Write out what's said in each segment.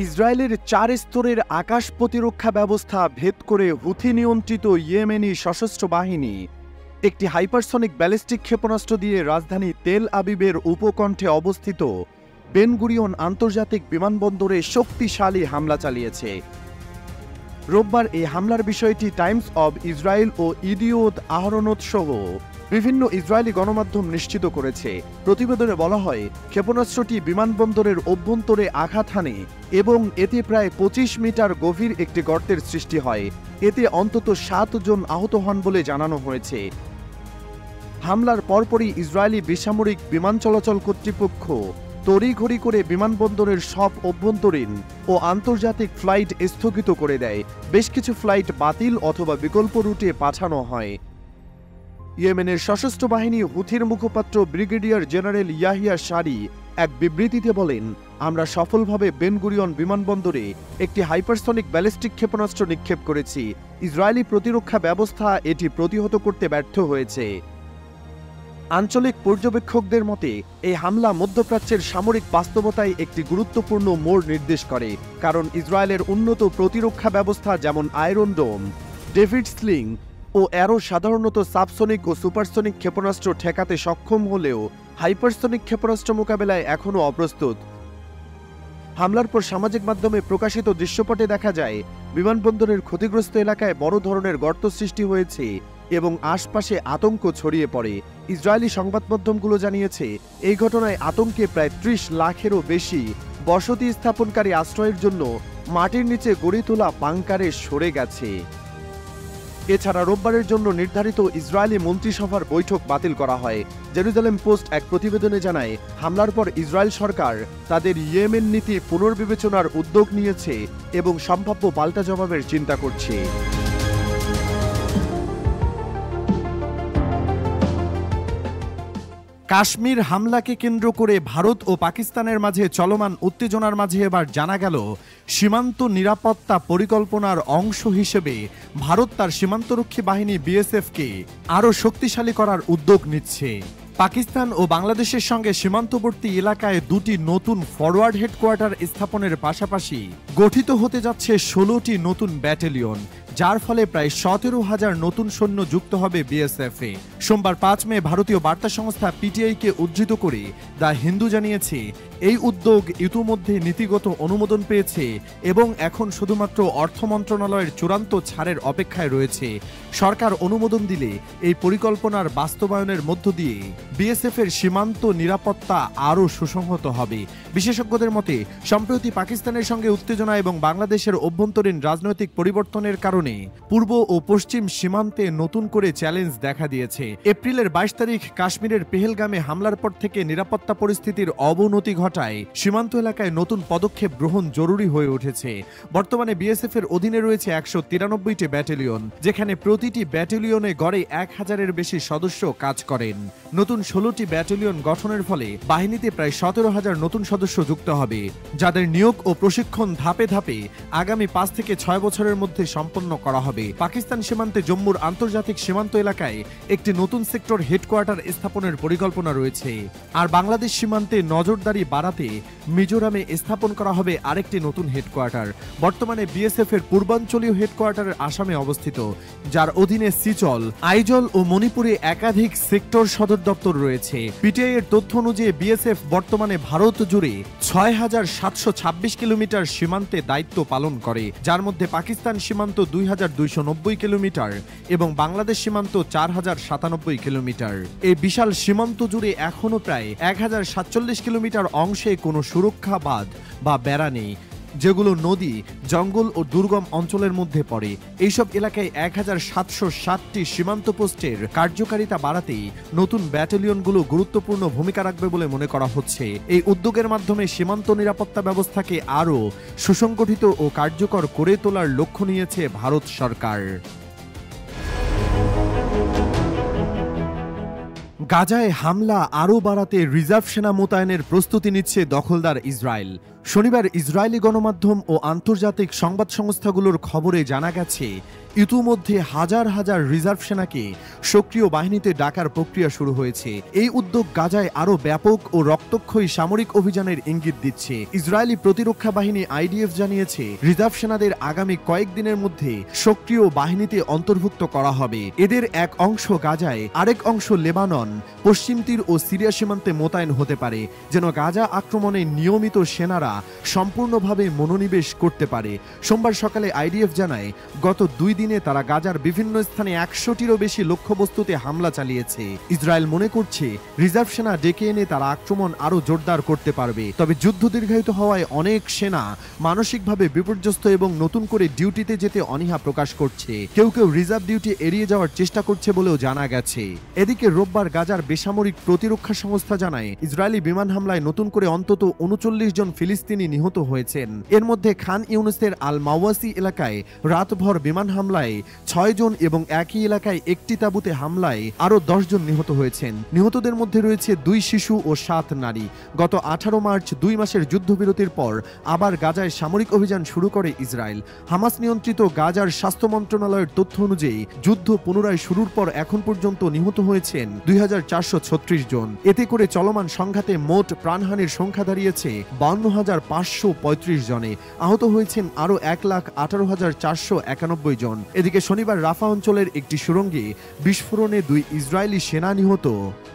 ইসরায়েলের ৪ স্তরের আকাশ প্রতিরক্ষা ব্যবস্থা ভেদ করে হুথি নিয়ন্ত্রিত ইয়েমেনি সশস্ত্র বাহিনী একটি হাইপারসনিক ব্যালিস্টিক ক্ষেপণাস্ত্র দিয়ে রাজধানী তেল আবিবের উপকণ্ঠে অবস্থিত বেন গুরিয়ন আন্তর্জাতিক বিমানবন্দরে শক্তিশালী হামলা চালিয়েছে। রোববার এই হামলার বিষয়টি টাইমস অব ইসরায়েল ও ইদিওত আহরনোত সহ বিভিন্ন ইসরায়েলি গণমাধ্যম নিশ্চিত করেছে। প্রতিবেদনে বলা হয়, ক্ষেপণাস্ত্রটি বিমানবন্দরের অভ্যন্তরে আঘাত হানে এবং এতে প্রায় ২৫ মিটার গভীর একটি গর্তের সৃষ্টি হয়। এতে অন্তত ৭ জন আহত হন বলে জানানো হয়েছে। হামলার পরপরই ইসরায়েলি বেসামরিক বিমান চলাচল কর্তৃপক্ষ তড়িঘড়ি করে বিমানবন্দরের সব অভ্যন্তরীণ ও আন্তর্জাতিক ফ্লাইট স্থগিত করে দেয়। বেশ কিছু ফ্লাইট বাতিল অথবা বিকল্প রুটে পাঠানো হয়। ইয়েমেনের সশস্ত্র বাহিনী হুথির মুখপাত্র ব্রিগেডিয়ার জেনারেল ইয়াহিয়া সারি এক বিবৃতিতে বলেন, আমরা সফলভাবে বেন গুরিয়ন বিমানবন্দরে একটি হাইপারসনিক ব্যালিস্টিক ক্ষেপণাস্ত্র নিক্ষেপ করেছি। ইসরায়েলি প্রতিরক্ষা ব্যবস্থা এটি প্রতিহত করতে ব্যর্থ হয়েছে। আঞ্চলিক পর্যবেক্ষকদের মতে এই হামলা মধ্যপ্রাচ্যের সামরিক বাস্তবতায় একটি গুরুত্বপূর্ণ মোড় নির্দেশ করে, কারণ ইসরায়েলের উন্নত প্রতিরক্ষা ব্যবস্থা যেমন আয়রন ডোম, ডেভিড স্লিং ও অ্যারো সাধারণত সাবসনিক ও সুপারসনিক ক্ষেপণাস্ত্র ঠেকাতে সক্ষম হলেও হাইপারসনিক ক্ষেপণাস্ত্র মোকাবেলায় এখনও অপ্রস্তুত। হামলার পর সামাজিক মাধ্যমে প্রকাশিত দৃশ্যপটে দেখা যায়, বিমানবন্দরের ক্ষতিগ্রস্ত এলাকায় বড় ধরনের গর্ত সৃষ্টি হয়েছে এবং আশপাশে আতঙ্ক ছড়িয়ে পড়ে। ইসরায়েলি সংবাদমাধ্যমগুলো জানিয়েছে, এই ঘটনায় আতঙ্কে প্রায় ৩০ লাখেরও বেশি বসতি স্থাপনকারী আশ্রয়ের জন্য মাটির নিচে গড়ে তোলা বাংকারে সরে গেছে। এছাড়া রোববারের জন্য নির্ধারিত ইসরায়েলি মন্ত্রিসভার বৈঠক বাতিল করা হয়। জেরুজালেম পোস্ট এক প্রতিবেদনে জানায়, হামলার পর ইসরায়েল সরকার তাদের ইয়েমেন নীতি পুনর্বিবেচনার উদ্যোগ নিয়েছে এবং সম্ভাব্য পাল্টা জবাবের চিন্তা করছে। কাশ্মীর হামলাকে কেন্দ্র করে ভারত ও পাকিস্তানের মাঝে চলমান উত্তেজনার মাঝে এবার জানা গেল, সীমান্ত নিরাপত্তা পরিকল্পনার অংশ হিসেবে ভারত তার সীমান্তরক্ষী বাহিনী বিএসএফকে আরও শক্তিশালী করার উদ্যোগ নিচ্ছে। পাকিস্তান ও বাংলাদেশের সঙ্গে সীমান্তবর্তী এলাকায় দুটি নতুন ফরওয়ার্ড হেডকোয়ার্টার স্থাপনের পাশাপাশি গঠিত হতে যাচ্ছে ১৬টি নতুন ব্যাটালিয়ন, যার ফলে প্রায় ১৭,০০০ নতুন সৈন্য যুক্ত হবে বিএসএফে। সোমবার ৫ মে ভারতীয় বার্তা সংস্থা পিটিআইকে উদ্ধৃত করে দ্য হিন্দু জানিয়েছে, এই উদ্যোগ ইতিমধ্যে নীতিগত অনুমোদন পেয়েছে এবং এখন শুধুমাত্র অর্থ মন্ত্রণালয়ের চূড়ান্ত ছাড়ের অপেক্ষায় রয়েছে। সরকার অনুমোদন দিলে এই পরিকল্পনার বাস্তবায়নের মধ্য দিয়ে বিএসএফের সীমান্ত নিরাপত্তা আরও সুসংহত হবে। বিশেষজ্ঞদের মতে, সম্প্রতি পাকিস্তানের সঙ্গে উত্তেজনা এবং বাংলাদেশের অভ্যন্তরীণ রাজনৈতিক পরিবর্তনের কারণে পূর্ব ও পশ্চিম সীমান্তে নতুন করে চ্যালেঞ্জ দেখা দিয়েছে। এপ্রিলের ২২ তারিখ কাশ্মীরের পেহেলগামে হামলার পর থেকে নিরাপত্তা পরিস্থিতির অবনতি ঘটায় সীমান্ত এলাকায় নতুন পদক্ষেপ গ্রহণ জরুরি হয়ে উঠেছে। বর্তমানে বিএসএফ এর অধীনে রয়েছে ১৯৩টি ব্যাটালিয়ন, যেখানে প্রতিটি ব্যাটালিয়নে গড়ে ১,০০০-এর বেশি সদস্য কাজ করেন। নতুন ১৬টি ব্যাটালিয়ন গঠনের ফলে বাহিনীতে প্রায় ১৭,০০০ নতুন সদস্য যুক্ত হবে, যাদের নিয়োগ ও প্রশিক্ষণ ধাপে ধাপে আগামী ৫ থেকে ৬ বছরের মধ্যে সম্পন্ন করা হবে। পাকিস্তান সীমান্তে জম্মুর আন্তর্জাতিক সীমান্ত এলাকায় একটি নতুন সেক্টর হেডকোয়ার্টার স্থাপনের পরিকল্পনা রয়েছে, আর বাংলাদেশ সীমান্তে নজরদারি বাড়াতে মিজোরামে স্থাপন করা হবে আরেকটি নতুন হেডকোয়ার্টার। বর্তমানে বিএসএফ এর পূর্বাঞ্চলীয় হেডকোয়ার্টার আসামে অবস্থিত, যার অধীনে সিচল, আইজল ও মণিপুরে একাধিক সেক্টর সদর দপ্তর রয়েছে। পিটিআই এর তথ্য অনুযায়ী বিএসএফ বর্তমানে ভারত জুড়ে ৬,৭২৬ কিলোমিটার সীমান্তে দায়িত্ব পালন করে, যার মধ্যে পাকিস্তান সীমান্ত ২,২৯০ কিলোমিটার এবং বাংলাদেশ সীমান্ত ৪,০৯৭ কিলোমিটার। এই বিশাল সীমান্ত জুড়ে এখনও প্রায় ১,০৪৭ কিলোমিটার অংশে কোনো সুরক্ষা বাঁধ বা বেড়া নেই, যেগুলো নদী, জঙ্গল ও দুর্গম অঞ্চলের মধ্যে পড়ে। এইসব এলাকায় ১,৭৬০টি সীমান্ত পোস্টের কার্যকারিতা বাড়াতেই নতুন ব্যাটালিয়নগুলো গুরুত্বপূর্ণ ভূমিকা রাখবে বলে মনে করা হচ্ছে। এই উদ্যোগের মাধ্যমে সীমান্ত নিরাপত্তা ব্যবস্থাকে আরও সুসংগঠিত ও কার্যকর করে তোলার লক্ষ্য নিয়েছে ভারত সরকার। গাজায় হামলা আরও বাড়াতে রিজার্ভ সেনা মোতায়েনের প্রস্তুতি নিচ্ছে দখলদার ইসরায়েল। শনিবার ইসরায়েলি গণমাধ্যম ও আন্তর্জাতিক সংবাদ সংস্থাগুলোর খবরে জানা গেছে, ইতিমধ্যে হাজার হাজার রিজার্ভ সেনাকে সক্রিয় বাহিনীতে ডাকার প্রক্রিয়া শুরু হয়েছে। এই উদ্যোগ গাজায় আরও ব্যাপক ও রক্তক্ষয়ী সামরিক অভিযানের ইঙ্গিত দিচ্ছে। ইসরায়েলি প্রতিরক্ষা বাহিনী আইডিএফ জানিয়েছে, রিজার্ভ সেনাদের আগামী কয়েকদিনের মধ্যে সক্রিয় বাহিনীতে অন্তর্ভুক্ত করা হবে। এদের এক অংশ গাজায়, আরেক অংশ লেবানন, পশ্চিম তীর ও সিরিয়া সীমান্তে মোতায়েন হতে পারে, যেন গাজা আক্রমণে নিয়মিত সেনারা সম্পূর্ণভাবে মনোনিবেশ করতে পারে। সোমবার সকালে আইডিএফ জানায়, গত 2 দিনে তারা গাজার বিভিন্ন স্থানে 100টিরও বেশি লক্ষ্যবস্তুতে হামলা চালিয়েছে। ইসরায়েল মনে করছে, রিজার্ভ সেনা ডেকে এনে তারা আক্রমণ আরও জোরদার করতে পারবে। তবে যুদ্ধ দীর্ঘায়িত হওয়ায় অনেক সেনা মানসিকভাবে বিপর্যস্ত এবং নতুন করে ডিউটিতে যেতে অনীহা প্রকাশ করছে। কেউ কেউ রিজার্ভ ডিউটি এড়িয়ে যাওয়ার চেষ্টা করছে বলেও জানা গেছে। এদিকে রোববার গাজার বেসামরিক প্রতিরক্ষা সংস্থা জানায়, ইসরায়েলি বিমান হামলায় নতুন করে অন্তত 39 জন ফিলিস্তিনি নিহত হয়েছেন। এর মধ্যে খান ইউনুসের আল মাওয়াসি এলাকায় রাতভর বিমান হামলায় 6 জন এবং একই এলাকায় একটি তাঁবুতে হামলায় আরও 10 জন নিহত হয়েছেন। নিহতদের মধ্যে রয়েছে 2 শিশু ও 7 নারী। গত 18 মার্চ 2 মাসের যুদ্ধবিরতির পর আবার গাজায় সামরিক অভিযান শুরু করে ইসরায়েল। হামাস নিয়ন্ত্রিত গাজার স্বাস্থ্য মন্ত্রণালয়ের তথ্য অনুযায়ী যুদ্ধ পুনরায় শুরুর পর এখন পর্যন্ত নিহত হয়েছেন 2436 জন। এতে করে চলমান সংঘাতে মোট প্রাণহানির সংখ্যা দাঁড়িয়েছে 52,535 জনে। আহত হয়েছেন আরও 1,18,491 জন। এদিকে শনিবার রাফা অঞ্চলের একটি সুড়ঙ্গে বিস্ফোরণে 2 ইসরায়েলি সেনা নিহত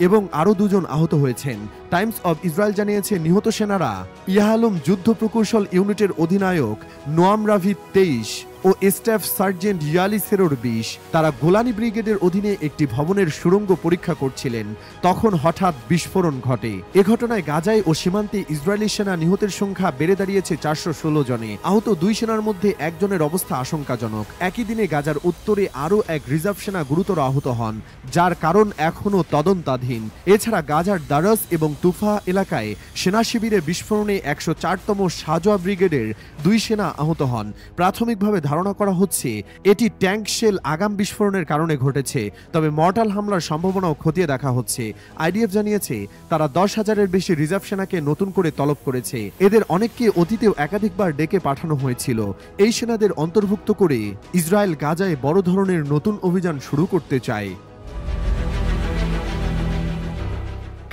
এবং আরও 2 জন আহত হয়েছেন। টাইমস অব ইসরায়েল জানিয়েছে, নিহত সেনারা ইয়াহালুম যুদ্ধ প্রকৌশল ইউনিটের অধিনায়ক নোয়াম রাভিদ 23 ও স্টাফ সার্জেন্ট ইয়ালি সেরোর 20। তারা গোলানি ব্রিগেডের অধীনে একটি ভবনের সুড়ঙ্গ পরীক্ষা করছিলেন, তখন হঠাৎ বিস্ফোরণ ঘটে। এ ঘটনায় গাজায় ও সীমান্তে ইসরায়েলি সেনা নিহতের সংখ্যা বেড়ে দাঁড়িয়েছে 416 জনে। আহত 2 সেনার মধ্যে একজনের অবস্থা আশঙ্কাজনক। একই দিনে গাজার উত্তরে আরও এক রিজার্ভ সেনা গুরুতর আহত হন, যার কারণ এখনও তদন্তাধীন। এছাড়া গাজার দারাস এবং তুফা এলাকায় সেনা শিবিরে বিস্ফোরণে 104তম সাজোয়া ব্রিগেডের 2 সেনা আহত হন। প্রাথমিকভাবে ধারণা করা হচ্ছে এটি ট্যাঙ্ক শেল আগাম বিস্ফোরণের কারণে ঘটেছে, তবে মর্টাল হামলার সম্ভাবনাও খতিয়ে দেখা হচ্ছে। আইডিএফ জানিয়েছে, তারা 10,000-এর বেশি রিজার্ভ সেনাকে নতুন করে তলব করেছে। এদের অনেককে অতীতেও একাধিকবার ডেকে পাঠানো হয়েছিল। এই সেনাদের অন্তর্ভুক্ত করে ইসরায়েল গাজায় বড় ধরনের নতুন অভিযান শুরু করতে চায়।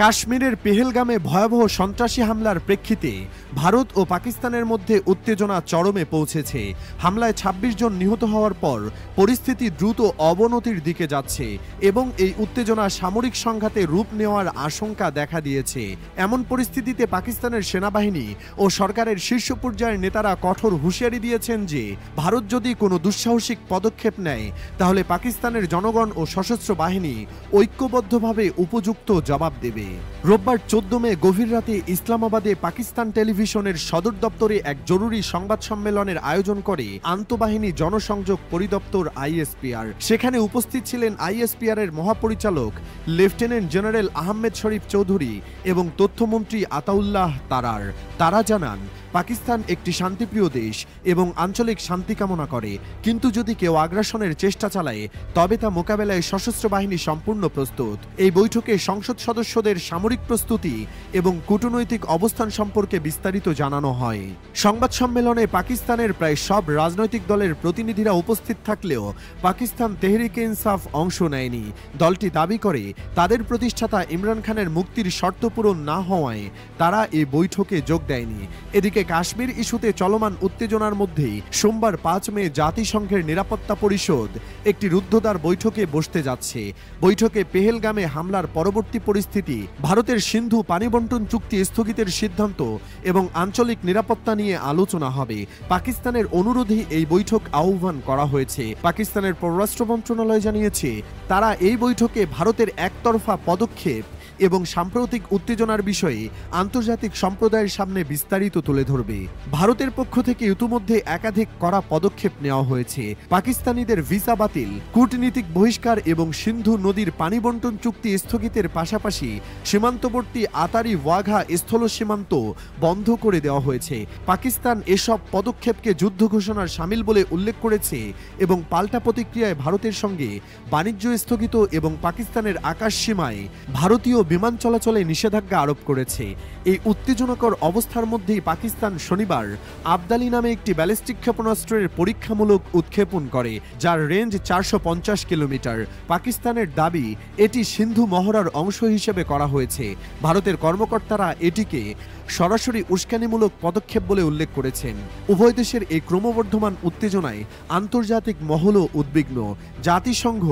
কাশ্মীরের পেহেলগামে ভয়াবহ সন্ত্রাসী হামলার প্রেক্ষিতে ভারত ও পাকিস্তানের মধ্যে উত্তেজনা চরমে পৌঁছেছে। হামলায় 26 জন নিহত হওয়ার পর পরিস্থিতি দ্রুত অবনতির দিকে যাচ্ছে এবং এই উত্তেজনা সামরিক সংঘাতে রূপ নেওয়ার আশঙ্কা দেখা দিয়েছে। এমন পরিস্থিতিতে পাকিস্তানের সেনাবাহিনী ও সরকারের শীর্ষ পর্যায়ের নেতারা কঠোর হুঁশিয়ারি দিয়েছেন যে, ভারত যদি কোনো দুঃসাহসিক পদক্ষেপ নেয় তাহলে পাকিস্তানের জনগণ ও সশস্ত্র বাহিনী ঐক্যবদ্ধভাবে উপযুক্ত জবাব দেবে। রোববার 14 মে গভীর রাতে ইসলামাবাদে পাকিস্তান টেলিভিশনের সদর দপ্তরে এক জরুরি সংবাদ সম্মেলনের আয়োজন করে আন্তঃবাহিনী জনসংযোগ পরিদপ্তর আইএসপিআর। সেখানে উপস্থিত ছিলেন আইএসপিআর এর মহাপরিচালক লেফটেন্যান্ট জেনারেল আহমেদ শরীফ চৌধুরী এবং তথ্যমন্ত্রী আতাউল্লাহ তারার। তারা জানান, পাকিস্তান একটি শান্তিপ্রিয় দেশ এবং আঞ্চলিক শান্তি কামনা করে, কিন্তু যদি কেউ আগ্রাসনের চেষ্টা চালায় তবে তা মোকাবেলায় সশস্ত্র বাহিনী সম্পূর্ণ প্রস্তুত। এই বৈঠকে সংসদ সদস্যদের সামরিক প্রস্তুতি এবং কূটনৈতিক অবস্থান সম্পর্কে বিস্তারিত জানানো হয়। সংবাদ সম্মেলনে পাকিস্তানের প্রায় সব রাজনৈতিক দলের প্রতিনিধিরা উপস্থিত থাকলেও পাকিস্তান তেহরিকে ইনসাফ অংশ নেয়নি। দলটি দাবি করে, তাদের প্রতিষ্ঠাতা ইমরান খানের মুক্তির শর্ত পূরণ না হওয়ায় তারা এই বৈঠকে যোগ দেয়নি। এদিকে কাশ্মীর ইস্যুতে চলমান উত্তেজনার মধ্যেই সোমবার 5 মে জাতিসংঘের নিরাপত্তা পরিষদ একটি রুদ্ধদ্বার বৈঠকে বসতে যাচ্ছে। বৈঠকে পেহেলগামে হামলার পরবর্তী পরিস্থিতি, ভারতের সিন্ধু পানি বন্টন চুক্তি স্থগিতের সিদ্ধান্ত এবং আঞ্চলিক নিরাপত্তা নিয়ে আলোচনা হবে। পাকিস্তানের অনুরোধে এই বৈঠক আহ্বান করা হয়েছে। পাকিস্তানের পররাষ্ট্র মন্ত্রণালয় জানিয়েছে, তারা এই বৈঠকে ভারতের একতরফা পদক্ষেপ এবং সাম্প্রতিক উত্তেজনার বিষয়ে আন্তর্জাতিক সম্প্রদায়ের সামনে বিস্তারিত তুলে ধরবে। ভারতের পক্ষ থেকে ইতিমধ্যে একাধিক কড়া পদক্ষেপ নেওয়া হয়েছে। পাকিস্তানিদের ভিসা বাতিল, কূটনীতিক বহিষ্কার এবং সিন্ধু নদীর পানি বন্টন চুক্তি স্থগিতের পাশাপাশি সীমান্তবর্তী আতারি ওয়াঘা স্থল সীমান্ত বন্ধ করে দেওয়া হয়েছে। পাকিস্তান এসব পদক্ষেপকে যুদ্ধ ঘোষণার শামিল বলে উল্লেখ করেছে এবং পাল্টা প্রতিক্রিয়ায় ভারতের সঙ্গে বাণিজ্য স্থগিত এবং পাকিস্তানের আকাশ সীমায় ভারতীয় বিমান চলাচলে নিষেধাজ্ঞা আরোপ করেছে। এই উত্তেজনাকর অবস্থার মধ্যেই পাকিস্তান শনিবার আবদালি নামে একটি ব্যালিস্টিক ক্ষেপণাস্ত্রের পরীক্ষামূলক উৎক্ষেপণ করে, যার রেঞ্জ 450 কিলোমিটার। পাকিস্তানের দাবি এটি সিন্ধু মহড়ার অংশ হিসেবে করা হয়েছে। ভারতের কর্মকর্তারা এটিকে সরাসরি উস্কানিমূলক পদক্ষেপ বলে উল্লেখ করেছেন। উভয় দেশের এই ক্রমবর্ধমান উত্তেজনায় আন্তর্জাতিক মহলও উদ্বিগ্ন। জাতিসংঘ,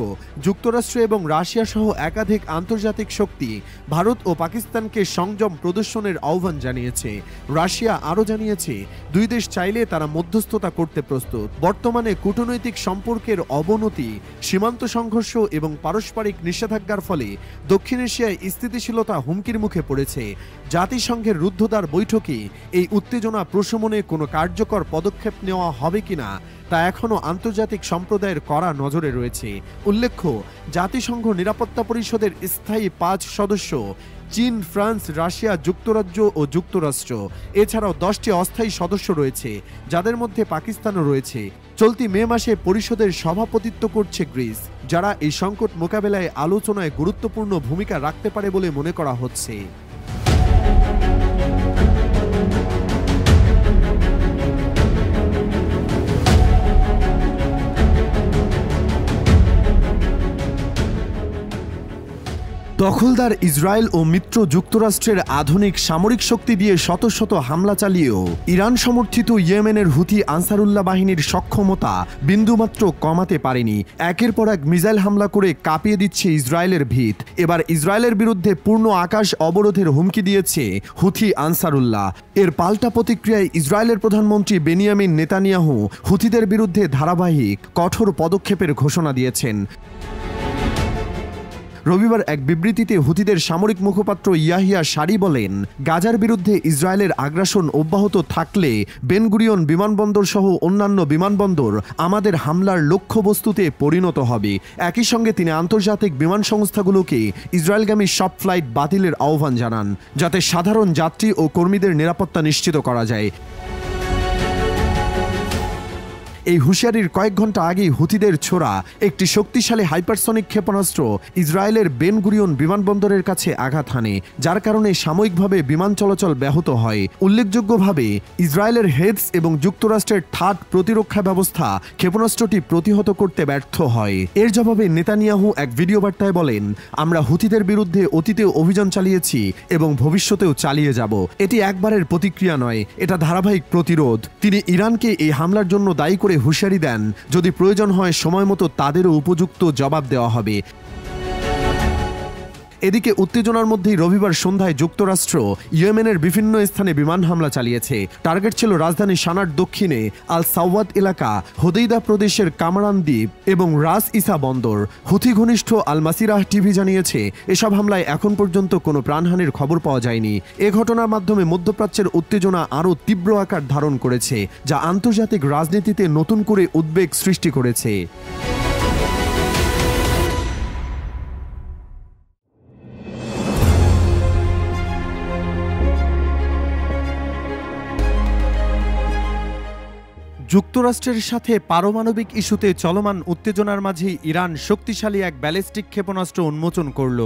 যুক্তরাষ্ট্র এবং রাশিয়া সহ একাধিক আন্তর্জাতিক শক্তি ভারত ও পাকিস্তানকে সংযম প্রদর্শনের আহ্বান জানিয়েছে। রাশিয়া আরও জানিয়েছে, দুই দেশ চাইলে তারা মধ্যস্থতা করতে প্রস্তুত। বর্তমানে কূটনৈতিক সম্পর্কের অবনতি, সীমান্ত সংঘর্ষ এবং পারস্পরিক নিষেধাজ্ঞার ফলে দক্ষিণ এশিয়ায় স্থিতিশীলতা হুমকির মুখে পড়েছে। জাতিসংঘের রুদ্ধদ্বার বৈঠকে এই উত্তেজনা প্রশমনে কোনো কার্যকর পদক্ষেপ নেওয়া হবে কিনা তা এখনও আন্তর্জাতিক সম্প্রদায়ের কড়া নজরে রয়েছে। উল্লেখ্য, জাতিসংঘ নিরাপত্তা পরিষদের স্থায়ী 5 সদস্য চীন, ফ্রান্স, রাশিয়া, যুক্তরাজ্য ও যুক্তরাষ্ট্র, এছাড়াও 10টি অস্থায়ী সদস্য রয়েছে, যাদের মধ্যে পাকিস্তানও রয়েছে। চলতি মে মাসে পরিষদের সভাপতিত্ব করছে গ্রিস, যারা এই সংকট মোকাবেলায় আলোচনায় গুরুত্বপূর্ণ ভূমিকা রাখতে পারে বলে মনে করা হচ্ছে। দখলদার ইসরায়েল ও মিত্র যুক্তরাষ্ট্রের আধুনিক সামরিক শক্তি দিয়ে শত শত হামলা চালিয়েও ইরান সমর্থিত ইয়েমেনের হুথি আনসারুল্লাহ বাহিনীর সক্ষমতা বিন্দুমাত্র কমাতে পারেনি। একের পর এক মিসাইল হামলা করে কাঁপিয়ে দিচ্ছে ইসরায়েলের ভিত। এবার ইসরায়েলের বিরুদ্ধে পূর্ণ আকাশ অবরোধের হুমকি দিয়েছে হুথি আনসারুল্লাহ। এর পাল্টা প্রতিক্রিয়ায় ইসরায়েলের প্রধানমন্ত্রী বেনিয়ামিন নেতানিয়াহু হুথিদের বিরুদ্ধে ধারাবাহিক কঠোর পদক্ষেপের ঘোষণা দিয়েছেন। রবিবার এক বিবৃতিতে হুথিদের সামরিক মুখপাত্র ইয়াহিয়া সারি বলেন, গাজার বিরুদ্ধে ইসরায়েলের আগ্রাসন অব্যাহত থাকলে বেনগুরিয়ন বিমানবন্দর সহ অন্যান্য বিমানবন্দর আমাদের হামলার লক্ষ্যবস্তুতে পরিণত হবে। একই সঙ্গে তিনি আন্তর্জাতিক বিমান সংস্থাগুলোকে ইসরায়েলগামী সব ফ্লাইট বাতিলের আহ্বান জানান, যাতে সাধারণ যাত্রী ও কর্মীদের নিরাপত্তা নিশ্চিত করা যায়। এই হুঁশিয়ারির কয়েক ঘন্টা আগেই হুথিদের ছোড়া একটি শক্তিশালী হাইপারসনিক ক্ষেপণাস্ত্র ইসরায়েলের বেনগুরিয়ন বিমানবন্দরের কাছে আঘাত হানে, যার কারণে সাময়িকভাবে বিমান চলাচল ব্যাহত হয়। উল্লেখযোগ্যভাবে ইসরায়েলের হেডস এবং যুক্তরাষ্ট্রের থার্ড প্রতিরক্ষা ব্যবস্থা ক্ষেপণাস্ত্রটি প্রতিহত করতে ব্যর্থ হয়। এর জবাবে নেতানিয়াহু এক ভিডিও বার্তায় বলেন, আমরা হুথিদের বিরুদ্ধে অতীতেও অভিযান চালিয়েছি এবং ভবিষ্যতেও চালিয়ে যাব। এটি একবারের প্রতিক্রিয়া নয়, এটা ধারাবাহিক প্রতিরোধ। তিনি ইরানকে এই হামলার জন্য দায়ী করে হুঁশিয়ারি দেন, যদি প্রয়োজন হয় সময় মতো তাদেরও উপযুক্ত জবাব দেওয়া হবে। এদিকে উত্তেজনার মধ্যেই রবিবার সন্ধ্যায় যুক্তরাষ্ট্র ইয়েমেনের বিভিন্ন স্থানে বিমান হামলা চালিয়েছে। টার্গেট ছিল রাজধানী সানার দক্ষিণে আল সাওয়াদ এলাকা, হোদেইদা প্রদেশের কামারান দ্বীপ এবং রাস ইসা বন্দর। হুথি ঘনিষ্ঠ আল মাসিরাহ টিভি জানিয়েছে, এসব হামলায় এখন পর্যন্ত কোনো প্রাণহানির খবর পাওয়া যায়নি। এ ঘটনার মাধ্যমে মধ্যপ্রাচ্যের উত্তেজনা আরও তীব্র আকার ধারণ করেছে, যা আন্তর্জাতিক রাজনীতিতে নতুন করে উদ্বেগ সৃষ্টি করেছে। যুক্তরাষ্ট্রের সাথে পারমাণবিক ইস্যুতে চলমান উত্তেজনার মাঝেই ইরান শক্তিশালী এক ব্যালিস্টিক ক্ষেপণাস্ত্র উন্মোচন করল।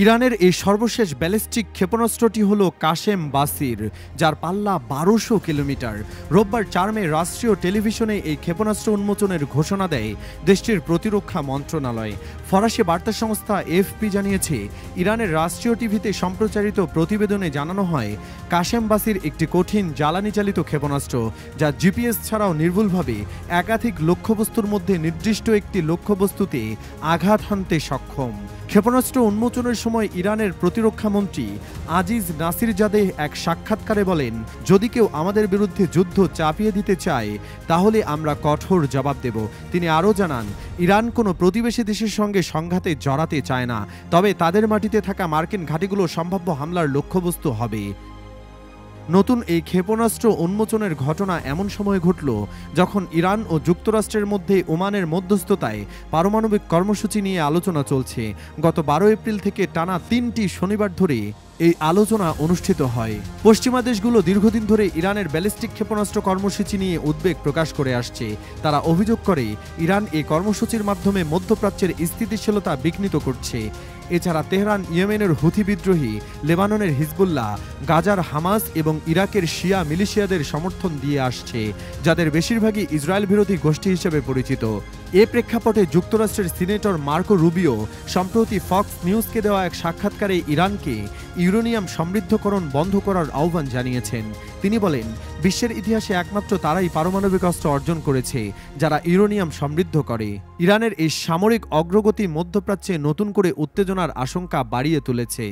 ইরানের এই সর্বশেষ ব্যালিস্টিক ক্ষেপণাস্ত্রটি হল কাশেম বাসির, যার পাল্লা 1200 কিলোমিটার। রোববার 4 মে রাষ্ট্রীয় টেলিভিশনে এই ক্ষেপণাস্ত্র উন্মোচনের ঘোষণা দেয় দেশটির প্রতিরক্ষা মন্ত্রণালয়। ফরাসি বার্তা সংস্থা এএফপি জানিয়েছে, ইরানের রাষ্ট্রীয় টিভিতে সম্প্রচারিত প্রতিবেদনে জানানো হয়, কাশেম বাসির একটি কঠিন জ্বালানি চালিত ক্ষেপণাস্ত্র, যা জিপিএস ছাড়াও নির্ভুলভাবে একাধিক লক্ষ্যবস্তুর মধ্যে নির্দিষ্ট একটি লক্ষ্যবস্তুতে আঘাত হানতে সক্ষম। ক্ষেপণাস্ত্র উন্মোচনের সময় ইরানের প্রতিরক্ষা মন্ত্রী আজিজ নাসিরজাদেহ এক সাক্ষাৎকারে বলেন, যদি কেউ আমাদের বিরুদ্ধে যুদ্ধ চাপিয়ে দিতে চায় তাহলে আমরা কঠোর জবাব দেব। তিনি আরও জানান, ইরান কোনো প্রতিবেশী দেশের সঙ্গে সংঘাতে জড়াতে চায় না, তবে তাদের মাটিতে থাকা মার্কিন ঘাঁটিগুলো সম্ভাব্য হামলার লক্ষ্যবস্তু হবে। নতুন এই ক্ষেপণাস্ত্র উন্মোচনের ঘটনা এমন সময় ঘটল যখন ইরান ও যুক্তরাষ্ট্রের মধ্যে ওমানের মধ্যস্থতায় পারমাণবিক কর্মসূচি নিয়ে আলোচনা চলছে। গত 12 এপ্রিল থেকে টানা 3টি শনিবার ধরে এই আলোচনা অনুষ্ঠিত হয়। পশ্চিমা দেশগুলো দীর্ঘদিন ধরে ইরানের ব্যালিস্টিক ক্ষেপণাস্ত্র কর্মসূচি নিয়ে উদ্বেগ প্রকাশ করে আসছে। তারা অভিযোগ করে, ইরান এই কর্মসূচির মাধ্যমে মধ্যপ্রাচ্যের স্থিতিশীলতা বিঘ্নিত করছে। এছাড়া তেহরান ইয়েমেনের হুথি বিদ্রোহী, লেবাননের হিজবুল্লাহ, গাজার হামাস এবং ইরাকের শিয়া মিলিশিয়াদের সমর্থন দিয়ে আসছে, যাদের বেশিরভাগই ইসরায়েল বিরোধী গোষ্ঠী হিসেবে পরিচিত। এ প্রেক্ষাপটে যুক্তরাষ্ট্রের সিনেটর মার্কো রুবিও সম্প্রতি ফক্স নিউজকে দেওয়া এক সাক্ষাৎকারে ইরানকে ইউরেনিয়াম সমৃদ্ধকরণ বন্ধ করার আহ্বান জানিয়েছেন। তিনি বলেন, বিশ্বের ইতিহাসে একমাত্র তারাই পারমাণবিক অস্ত্র অর্জন করেছে যারা ইউরেনিয়াম সমৃদ্ধ করে। ইরানের এই সামরিক অগ্রগতি মধ্যপ্রাচ্যে নতুন করে উত্তেজনার আশঙ্কা বাড়িয়ে তুলেছে।